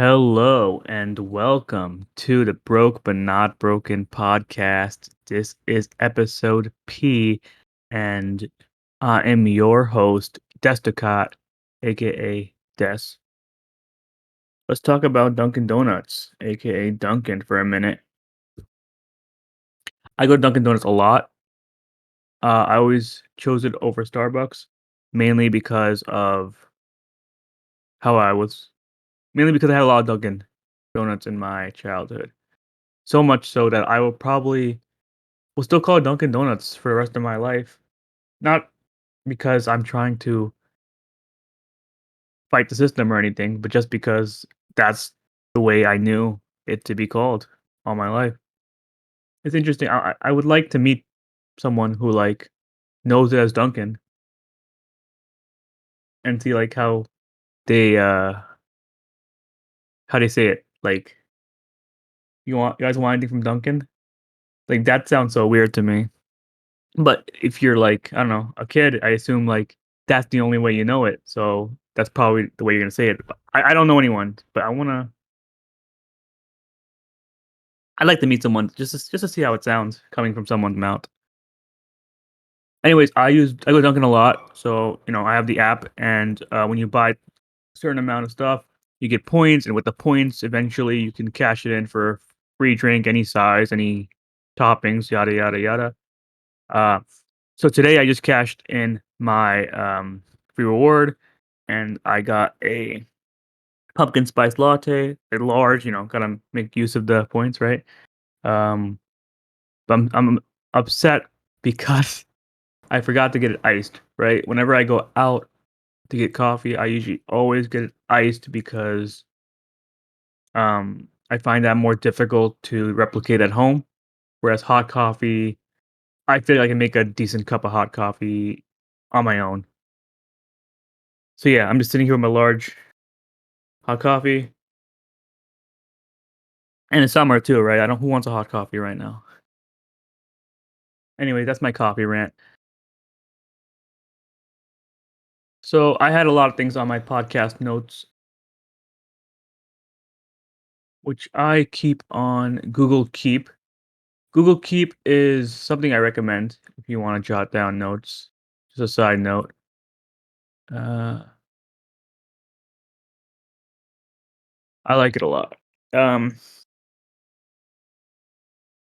Hello and welcome to the Broke But Not Broken podcast. This is episode P, and I am your host, Desticott, aka Des. Let's talk about Dunkin' Donuts, aka Dunkin', for a minute. I go to Dunkin' Donuts a lot. I always chose it over Starbucks, mainly because of how I was, mainly because I had a lot of Dunkin' Donuts in my childhood. So much so that I will still call it Dunkin' Donuts for the rest of my life. Not because I'm trying to fight the system or anything, but just because that's the way I knew it to be called all my life. It's interesting. I would like to meet someone who knows it as Dunkin' and see they how they say it. Like you guys want anything from Dunkin'? Like that sounds so weird to me. But if you're I don't know, a kid, I assume that's the only way you know it. So that's probably the way you're gonna say it. But I don't know anyone, but I'd like to meet someone just to see how it sounds coming from someone's mouth. Anyways, I go Dunkin' a lot, so I have the app, and when you buy a certain amount of stuff, you get points, and with the points, eventually you can cash it in for a free drink, any size, any toppings, yada yada yada. Uh, so today I just cashed in my free reward, and I got a pumpkin spice latte, a large. Gotta make use of the points, right? Um, but I'm upset because I forgot to get it iced. Right, whenever I go out to get coffee, I usually always get it iced because I find that more difficult to replicate at home. Whereas hot coffee, I feel like I can make a decent cup of hot coffee on my own. So yeah, I'm just sitting here with my large hot coffee, and it's summer too, right? I don't. Who wants a hot coffee right now? Anyway, that's my coffee rant. So I had a lot of things on my podcast notes, which I keep on Google Keep. Google Keep is something I recommend if you want to jot down notes. Just a side note. Uh, I like it a lot. Um,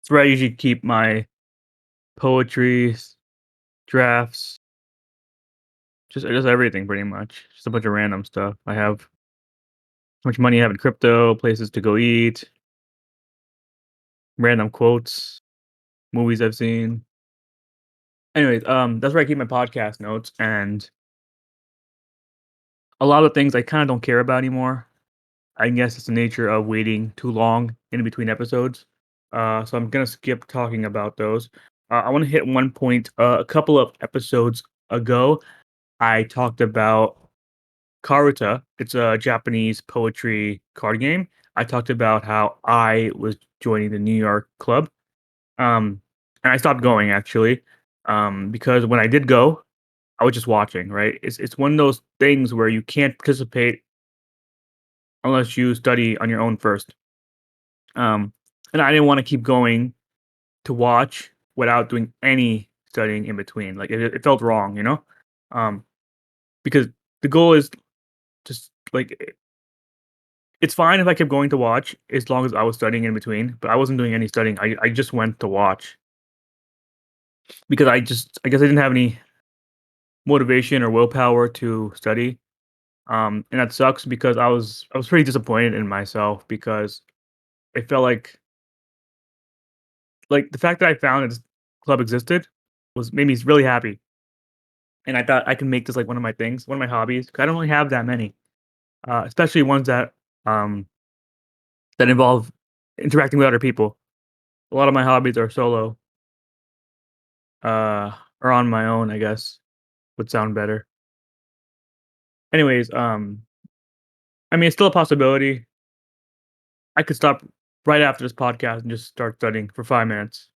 it's where I usually keep my poetry, drafts, just everything pretty much. Just a bunch of random stuff. I have how much money I have in crypto, places to go eat, random quotes, movies I've seen. Anyways, that's where I keep my podcast notes, and a lot of things I kind of don't care about anymore. I guess it's the nature of waiting too long in between episodes. So I'm gonna skip talking about those. I want to hit one point. A couple of episodes ago, I talked about Karuta. It's a Japanese poetry card game. I talked about how I was joining the New York club. Um, and I stopped going actually, because when I did go, I was just watching. Right? It's one of those things where you can't participate unless you study on your own first. Um, and I didn't want to keep going to watch without doing any studying in between. Like it felt wrong, Um, because the goal is just it's fine if I kept going to watch as long as I was studying in between, but I wasn't doing any studying. I just went to watch because I guess I didn't have any motivation or willpower to study. And that sucks because I was pretty disappointed in myself because it felt like the fact that I found that this club existed was made me really happy. And I thought I can make this like one of my things, one of my hobbies. 'Cause I don't really have that many, especially ones um, that involve interacting with other people. A lot of my hobbies are solo, or on my own, I guess would sound better. Anyways, I mean, it's still a possibility. I could stop right after this podcast and just start studying for 5 minutes.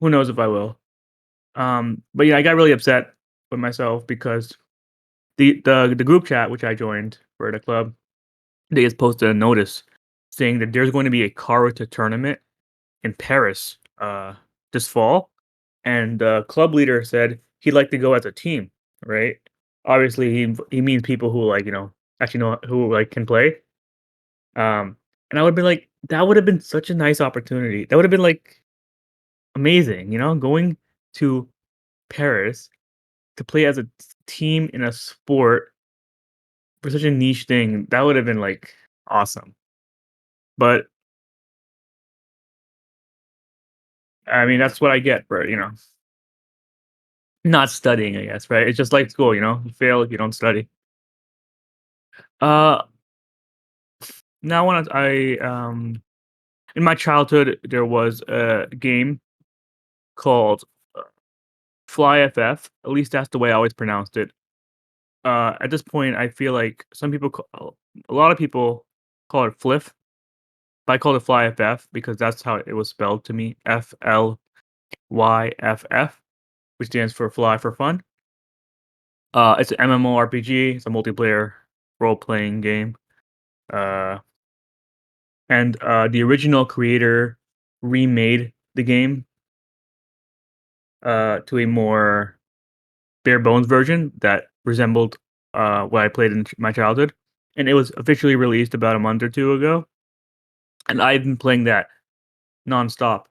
Who knows if I will? But yeah, I got really upset with myself because the group chat which I joined. for the club, they just posted a notice saying that there's going to be a Karuta tournament in Paris this fall, and the club leader said he'd like to go as a team, right? Obviously, he means people who like actually know who like can play. And I would be like, that would have been such a nice opportunity. That would have been like amazing, going to Paris to play as a team in a sport for such a niche thing. That would have been like awesome. But I mean, that's what I get for not studying. I guess, right? It's just like school. You fail if you don't study. Uh, now when in my childhood there was a game called Flyff. At least that's the way I always pronounced it. At this point, I feel like a lot of people call it Flyff, but I call it Flyff because that's how it was spelled to me. Flyff, which stands for Fly for Fun. It's an MMORPG. It's a multiplayer role playing game. Uh, and the original creator remade the game to a more bare bones version that resembled what I played in my childhood, and it was officially released about a month or two ago. And I've been playing that nonstop.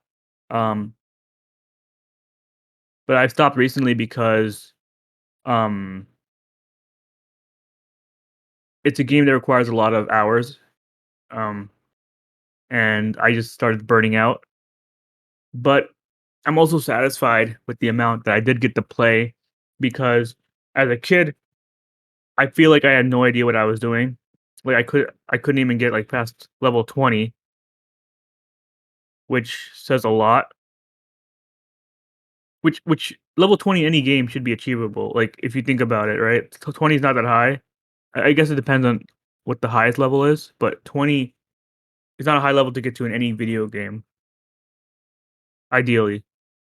Um, but I've stopped recently because um, it's a game that requires a lot of hours, um, and I just started burning out. But I'm also satisfied with the amount that I did get to play because as a kid, I feel like I had no idea what I was doing. Like I couldn't even get like past level 20, which says a lot. Which level 20 any game should be achievable. Like if you think about it, right? 20 is not that high. I guess it depends on what the highest level is, but 20 is not a high level to get to in any video game, ideally.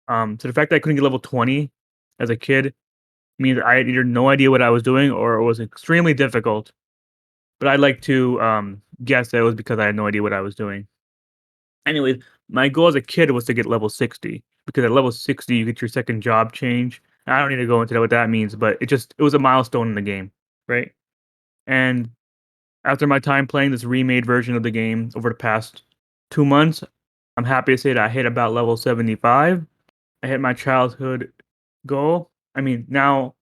So the fact that I couldn't get level 20 as a kid means I had either no idea what I was doing or it was extremely difficult. But I'd like to guess that it was because I had no idea what I was doing. Anyways, my goal as a kid was to get level 60 because at level 60 you get your second job change. I don't need to go into what that means, but it was a milestone in the game, right? And after my time playing this remade version of the game over the past 2 months, I'm happy to say that I hit about level 75. I hit my childhood goal. I mean, now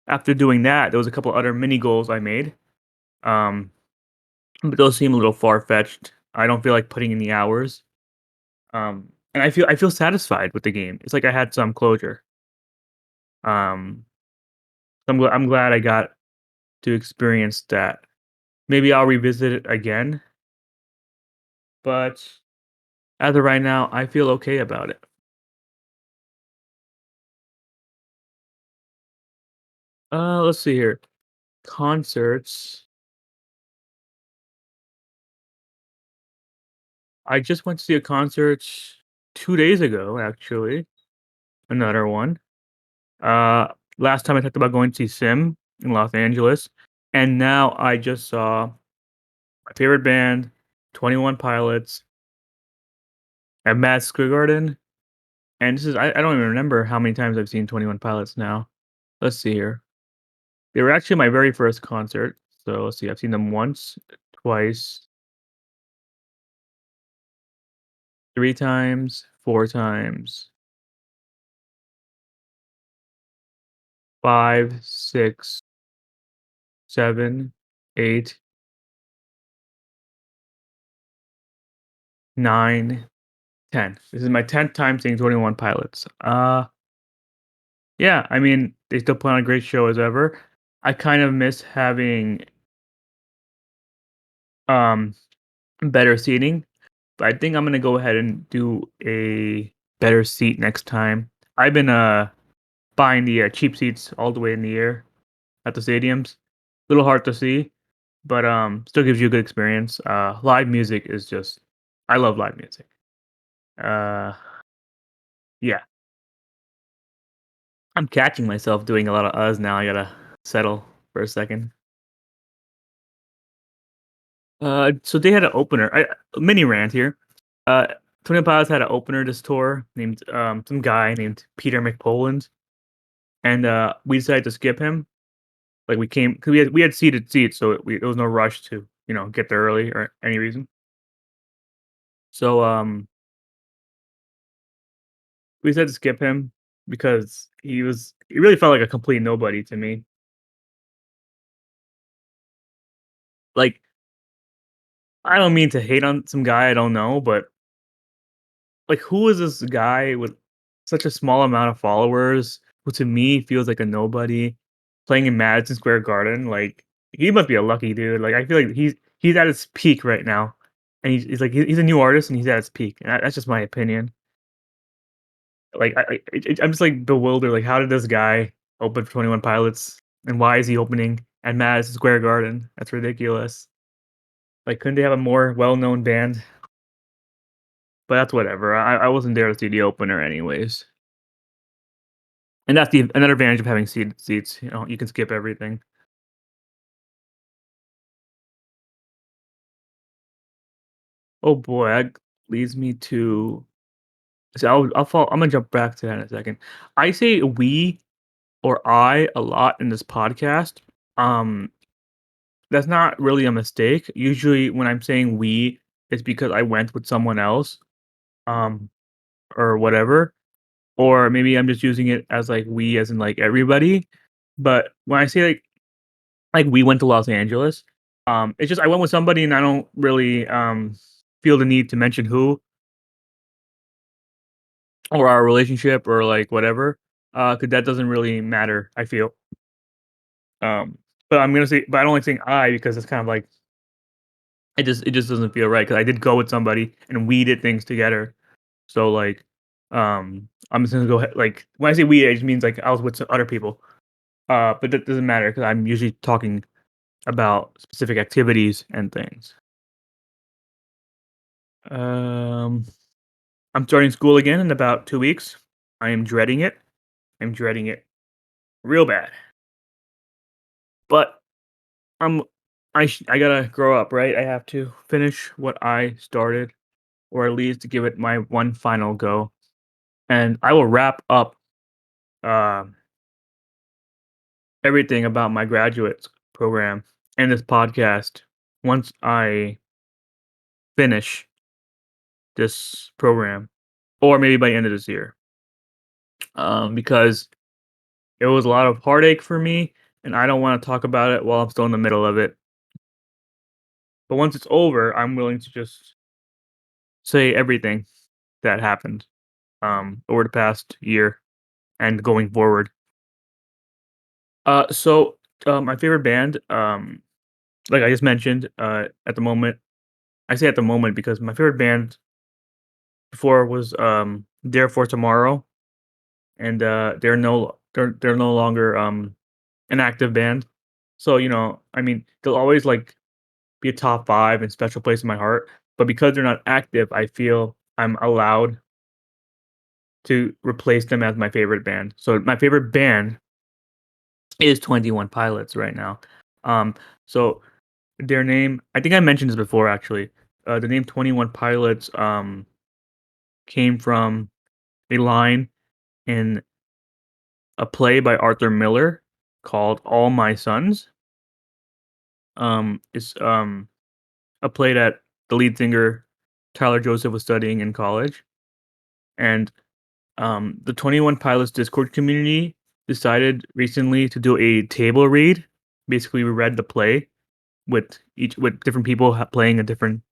after doing that, there was a couple other mini goals I made. Um, but those seem a little far fetched. I don't feel like putting in the hours. And I feel satisfied with the game. It's like I had some closure. Um, I'm glad I got to experience that. Maybe I'll revisit it again, but as of right now, I feel okay about it. Let's see here. Concerts. I just went to see a concert 2 days ago, actually. Another one. Uh, Last time I talked about going to see Sim in Los Angeles, and now I just saw my favorite band, 21 Pilots, at Madison Square Garden. And this is I don't even remember how many times I've seen 21 Pilots now. Let's see here. They were actually my very first concert. So let's see, I've seen them once, twice, 3 times, 4 times, 5, 6, 7, 8, 9, 10. This is my 10th time seeing 21 Pilots. Yeah, I mean, they still put on a great show as ever. I kind of miss having um better seating, but I think I'm gonna go ahead and do a better seat next time. I've been buying the cheap seats all the way in the air at the stadiums. A little hard to see, but still gives you a good experience. Live music is just I love live music. Uh, yeah, I'm catching myself doing a lot of uhs now. I gotta settle for a second. So they had an opener. Mini rant here. Uh, 21 Pilots had an opener this tour named some guy named Peter McPoland, and we decided to skip him. Like we came because we had seated seats, so there was no rush to get there early or any reason. So we decided to skip him because he really felt like a complete nobody to me. Like I don't mean to hate on some guy I don't know, but like, who is this guy with such a small amount of followers who to me feels like a nobody playing in Madison Square Garden? Like, he must be a lucky dude. Like, I feel like he's at his peak right now, and he's like he's a new artist and he's at his peak. And that's just my opinion. Like, I'm just like bewildered. Like, how did this guy open for 21 Pilots, and why is he opening at Madison Square Garden? That's ridiculous. Like, couldn't they have a more well-known band? But that's whatever. I wasn't there to see the opener anyways. And that's the another advantage of having seats, you can skip everything. Oh boy, that leads me to so I'm gonna jump back to that in a second. I say "we" or "I" a lot in this podcast. Um, that's not really a mistake. Usually when I'm saying "we," it's because I went with someone else, um, or whatever, or maybe I'm just using it as, like, "we" as in, like, everybody. But when I say, like we went to Los Angeles. It's just I went with somebody and I don't really feel the need to mention who or our relationship or like whatever. Cause that doesn't really matter, I feel. Um but I'm gonna say but I don't like saying I because it's kind of like it just doesn't feel right because I did go with somebody and we did things together. So like I'm just gonna go ahead like when I say we it just means like I was with some other people. But that doesn't matter because I'm usually talking about specific activities and things. Um I'm starting school again in about 2 weeks. I am dreading it. I'm dreading it real bad. But I'm I gotta grow up, right? I have to finish what I started, or at least give it my one final go. And I will wrap up um everything about my graduate program and this podcast once I finish this program, or maybe by the end of this year. Because it was a lot of heartache for me, and I don't want to talk about it while I'm still in the middle of it. But once it's over, I'm willing to just say everything that happened over the past year and going forward. My favorite band, like I just mentioned, at the moment, I say at the moment because my favorite band before was Dare for Tomorrow, and they're no longer an active band. So I mean, they'll always like be a top 5 and special place in my heart, but because they're not active, I feel I'm allowed to replace them as my favorite band. So my favorite band is 21 Pilots right now. Um, so their name I think I mentioned this before actually. The name 21 Pilots, came from a line in a play by Arthur Miller called All My Sons. It's, a play that the lead singer, Tyler Joseph, was studying in college, and the 21 Pilots Discord community decided recently to do a table read. Basically, we read the play with different people playing a different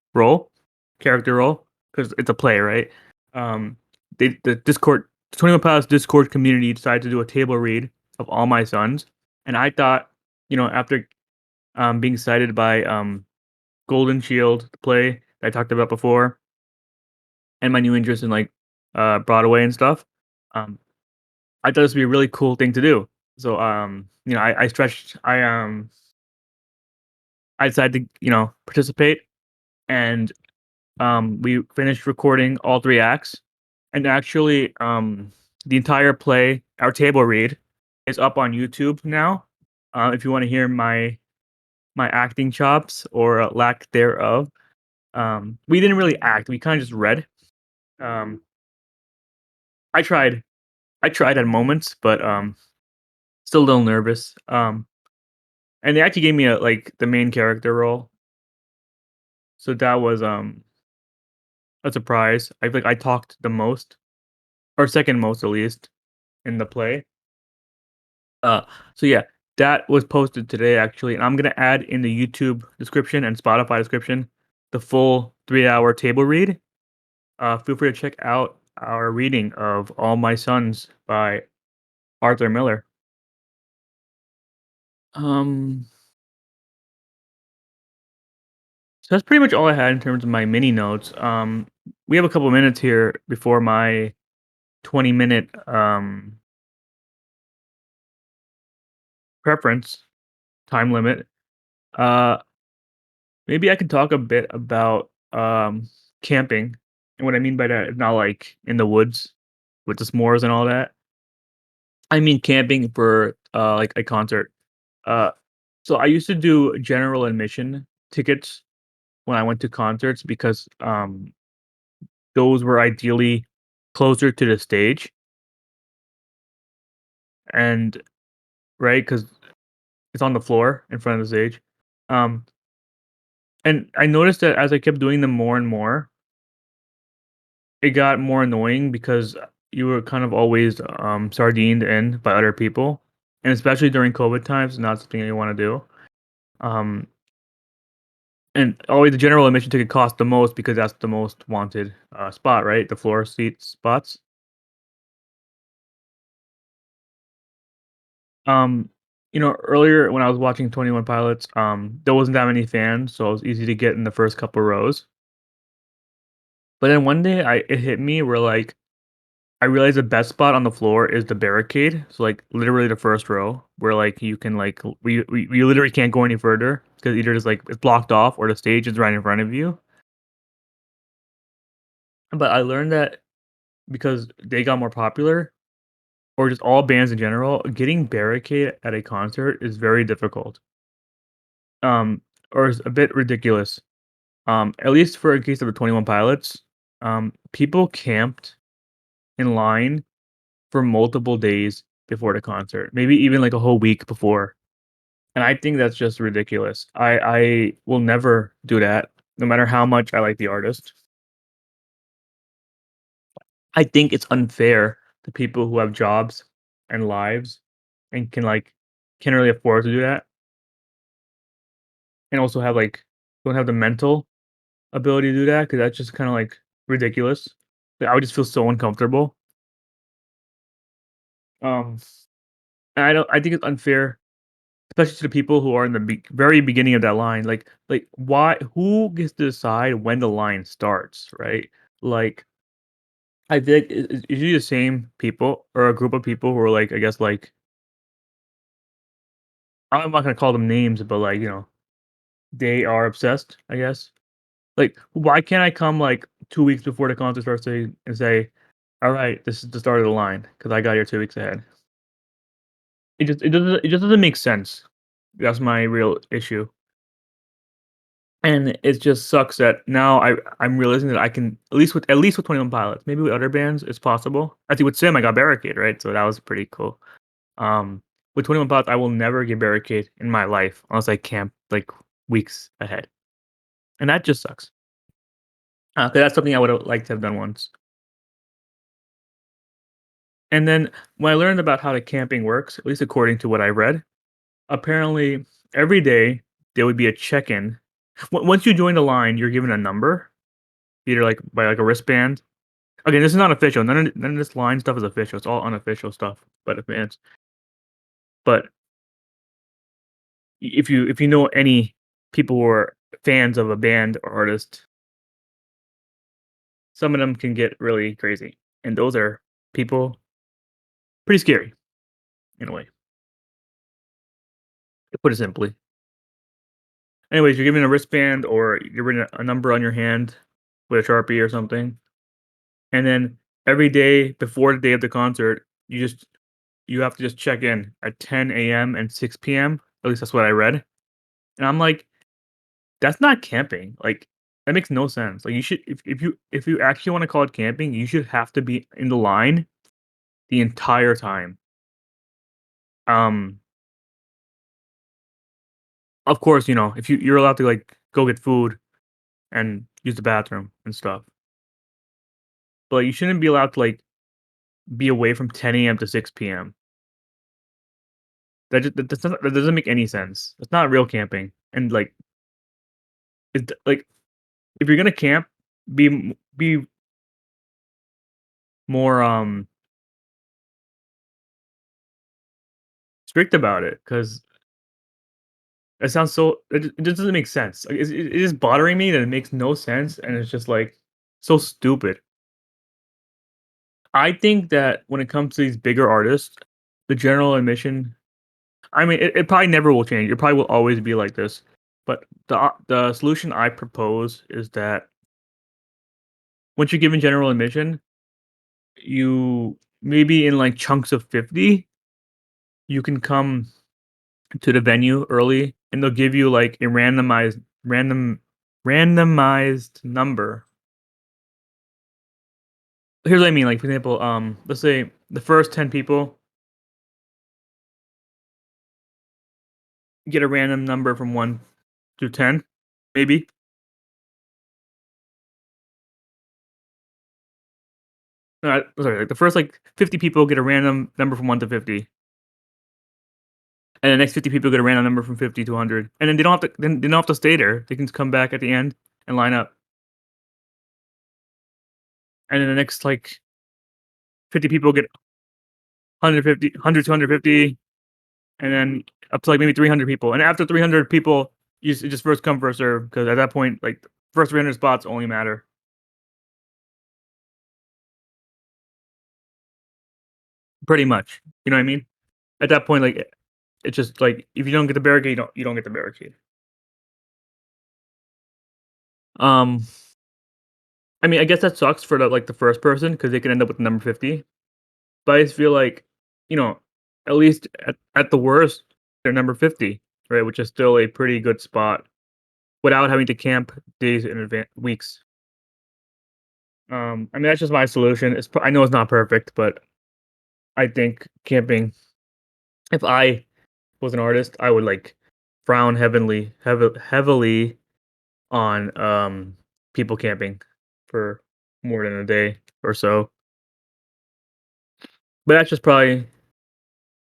character role, because it's a play, right? Um, the Discord 21 Pilots Discord community decided to do a table read of All My Sons, and I thought, after being excited by Golden Shield, the play that I talked about before, and my new interest in like Broadway and stuff. Um, I thought this would be a really cool thing to do. So, I stretched. I decided to participate, and we finished recording all 3 acts, and actually, the entire play, our table read, is up on YouTube now. If you want to hear my my acting chops or lack thereof. We didn't really act, we kinda just read. Um, I tried I tried at moments, but, still a little nervous. And they actually gave me the main character role, so that was, a surprise. I feel like I talked the most, or second most at least, in the play. Uh, so yeah, that was posted today actually, and I'm gonna add in the YouTube description and Spotify description the full 3-hour table read. Feel free to check out our reading of All My Sons by Arthur Miller. Um, so that's pretty much all I had in terms of my mini notes. We have a couple minutes here before my 20-minute preference time limit. Uh, Maybe I could talk a bit about camping, and what I mean by that is not like in the woods with the s'mores and all that. I mean camping for like a concert. Uh, so I used to do general admission tickets when I went to concerts because those were ideally closer to the stage, and right, because it's on the floor in front of the stage. Um, and I noticed that as I kept doing them more and more, it got more annoying because you were kind of always sardined in by other people, and especially during COVID times, not something you want to do. Um, and always the general admission ticket cost the most because that's the most wanted spot, right? The floor seat spots. Um, earlier when I was watching 21 Pilots, there wasn't that many fans, so it was easy to get in the first couple rows. But then one day it hit me where I realized the best spot on the floor is the barricade, so, literally the first row where, you can, we literally can't go any further because either it's blocked off or the stage is right in front of you. But I learned that because they got more popular, or just all bands in general, getting barricade at a concert is very difficult, um, or is a bit ridiculous. At least for a case of the 21 Pilots, people camped in line for multiple days before the concert, maybe even, a whole week before. And I think that's just ridiculous. I will never do that, no matter how much I like the artist. I think it's unfair to people who have jobs and lives and can't really afford to do that, and also don't have the mental ability to do that because that's just kind of ridiculous. I would just feel so uncomfortable. Um, and I think it's unfair, especially to the people who are in the very beginning of that line. Why? Who gets to decide when the line starts? Right? Like, I feel like it's usually the same people or a group of people who are I guess I'm not gonna call them names, but they are obsessed. I guess. Why can't I come 2 weeks before the concert starts and say, "All right, this is the start of the line," because I got here 2 weeks ahead. It just doesn't make sense. That's my real issue. And it just sucks that now I'm realizing that I can at least with 21 Pilots, maybe with other bands, it's possible. Actually, with Sim, I got Barricade, right? So that was pretty cool. With 21 Pilots, I will never get Barricade in my life unless I camp, weeks ahead, and that just sucks. 'Cause that's something I would've liked to have done once. And then when I learned about how the camping works, at least according to what I read, apparently every day there would be a check-in. Once you join the line, you're given a number, either, by, a wristband. Okay, this is not official. None of this line stuff is official. It's all unofficial stuff by the fans. But if you know any people who are fans of a band or artist, some of them can get really crazy, and those are people pretty scary in a way, to put it simply. Anyways, you're given a wristband or you're given a number on your hand with a Sharpie or something, and then every day before the day of the concert, you have to just check in at 10 a.m. and 6 p.m. At least that's what I read. And I'm like, "That's not camping." Like, that makes no sense. Like, you should if you actually wanna call it camping, you should have to be in the line the entire time. Um, of course, if you're allowed to, like, go get food and use the bathroom and stuff, but you shouldn't be allowed to, like, be away from 10 a.m. to 6 p.m. That doesn't make any sense. It's not real camping, and, like, like, if you're gonna camp, be more, strict about it, because it just doesn't make sense. Like, it is bothering me that it makes no sense, and it's just, like, so stupid. I think that when it comes to these bigger artists, the general admission I mean, it probably never will change. It probably will always be like this, but the solution I propose is that once you're given general admission, you maybe in, like, chunks of 50, you can come to the venue early, and they'll give you, like, a randomized number. Here's what I mean, like, for example, let's say the first 10 people get a random number from 1 through 10, maybe. Sorry, like, the first, like, 50 people get a random number from 1 to 50, and the next 50 people get a random number from 50 to 100, and then they don't have to stay there. They can just come back at the end and line up, and then the next, like, 50 people get 150, 100 to 150, and then up to, like, maybe 300 people, and after 300 people, it just first come, first serve, because at that point, like, first 300 spots only matter, pretty much, you know what I mean? At that point, like, it's just, like, if you don't get the barricade, you don't get the barricade. Um, I mean, I guess that sucks for the first person because they can end up with the number 50, but I just feel like, you know, at least at the worst, they're number 50, right, which is still a pretty good spot without having to camp days in advance, weeks. I mean, that's just my solution. I know it's not perfect, but I think camping if I was an artist, I would, like, frown heavily on, people camping for more than a day or so. But that's just probably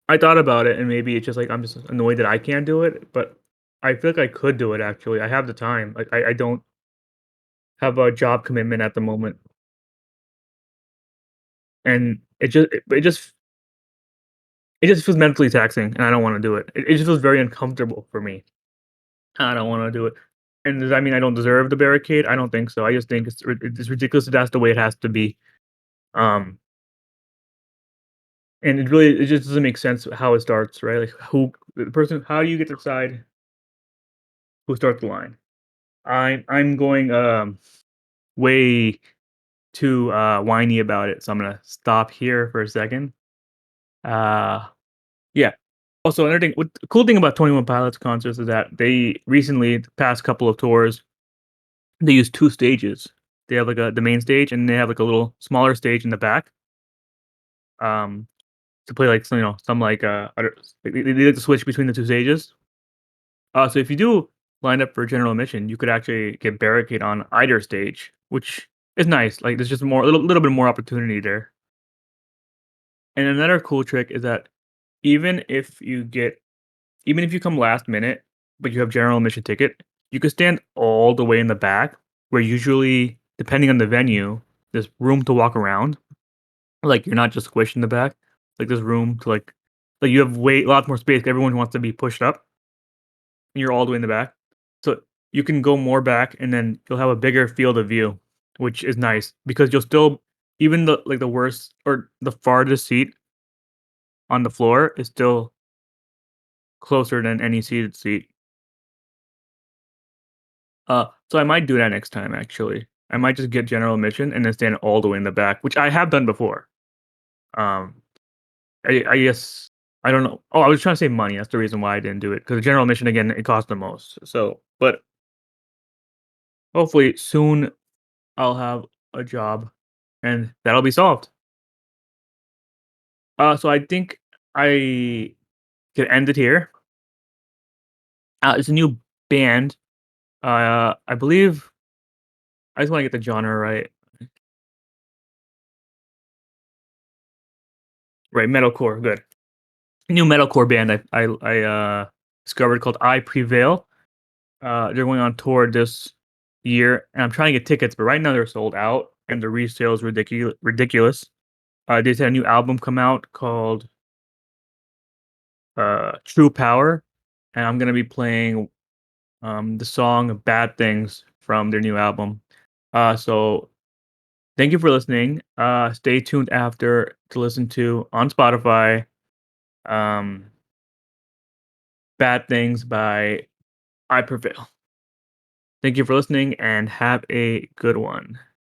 I thought about it, and maybe it's just, like, I'm just annoyed that I can't do it, but I feel like I could do it, actually. I have the time. Like, I don't have a job commitment at the moment, and it just feels mentally taxing, and I don't wanna do it. It just feels very uncomfortable for me. I don't wanna do it. And does that mean I don't deserve the barricade? I don't think so. I just think it's ridiculous that that's the way it has to be. Um, and it just doesn't make sense how it starts, right? Like, how do you get to decide who starts the line? I'm going, way too, whiny about it, so I'm gonna stop here for a second. Uh, yeah. Also, another thing what the cool thing about 21 Pilots concerts is that they recently, the past couple of tours, they use 2 stages. They have, like, the main stage, and they have, like, a little smaller stage in the back, um, to play, like, some, like, other they like to switch between the 2 stages. So if you do line up for general admission, you could actually get barricade on either stage, which is nice. Like, there's just a little bit more opportunity there. And another cool trick is that even if you get even if you come last minute, but you have general admission ticket, you could stand all the way in the back, where usually, depending on the venue, there's room to walk around. Like, you're not just squished in the back. Like, there's room to, like, you have way lots more space 'cause everyone wants to be pushed up, and you're all the way in the back. So, you can go more back, and then you'll have a bigger field of view, which is nice because you'll still even the worst or the farthest seat on the floor is still closer than any seated seat. So I might do that next time, actually. I might just get general admission and then stand all the way in the back, which I have done before. Um, I guess I don't know. Oh, I was trying to save money. That's the reason why I didn't do it. Because the general admission again, it costs the most. So, but hopefully soon I'll have a job, and that'll be solved. So I think I could end it here. It's a new band. I believe I just want to get the genre right. Right, metalcore. Good. A new metalcore band I discovered called I Prevail. They're going on tour this year, and I'm trying to get tickets, but right now they're sold out, and the resale is ridiculous. They just had a new album come out called True Power, and I'm gonna be playing the song "Bad Things" from their new album. So thank you for listening. Stay tuned after to listen to on Spotify. Um, "Bad Things" by I Prevail. Thank you for listening, and have a good one.